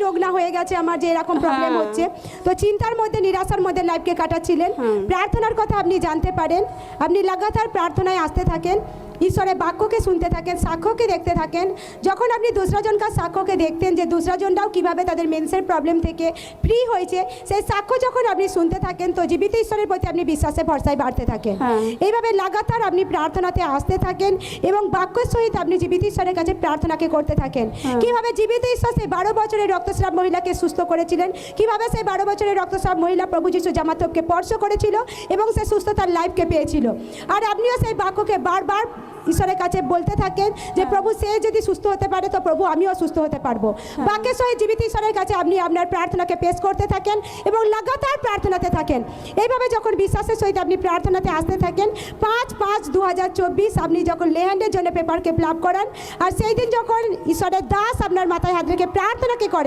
যোগ না হয়ে গেছে আমার, যে এরকম প্রবলেম হচ্ছে। তো চিন্তার মধ্যে, নিরাশার মধ্যে লাইফকে কাটাচ্ছিলেন। প্রার্থনার কথা আপনি জানতে পারেন, আপনি লাগাতার প্রার্থনায় আসতে থাকেন, ঈশ্বরের বাক্যকে শুনতে থাকেন, সাক্ষ্যকে দেখতে থাকেন। যখন আপনি दूसरा জনকার সাক্ষ্যকে দেখতেন যে दूसरा জনরাও কীভাবে তাদের মেন্সের প্রবলেম থেকে ফ্রি হয়েছে, সেই সাক্ষ্য যখন আপনি শুনতে থাকেন, তো জীবিত ঈশ্বরের প্রতি আপনি বিশ্বাসে ভরসায় বাড়তে থাকেন। এইভাবে লাগাতার আপনি প্রার্থনাতে আসতে থাকেন এবং বাক্যের সহিত আপনি জীবিত ঈশ্বরের কাছে প্রার্থনাকে করতে থাকেন। কীভাবে জীবিত ঈশ্বর সেই 12 বছরের রক্তস্রাব মহিলাকে সুস্থ করেছিলেন, কীভাবে সেই 12 বছরের রক্তস্রাব মহিলা প্রভু যিশু জামাতবকে স্পর্শ করেছিল এবং সে সুস্থতার লাইফকে পেয়েছিল। আর আপনিও সেই বাক্যকে বারবার ঈশ্বরের কাছে বলতে থাকেন যে প্রভু সে যদি সুস্থ হতে পারে তো প্রভু আমিও সুস্থ হতে পারবো। বাক্যের সহিত জীবিত ঈশ্বরের কাছে আপনি আপনার প্রার্থনাকে পেশ করতে থাকেন এবং লাগাতার প্রার্থনাতে থাকেন। এইভাবে যখন বিশ্বাসের সহিত আপনি প্রার্থনাতে আসতে থাকেন, 5/5/2024 আপনি যখন লেহ্যান্ডের জন্য পেপারকে ফিল আপ করান, আর সেই দিন যখন ঈশ্বরের দাস আপনার মাথায় হাত রেখে প্রার্থনাকে করেন,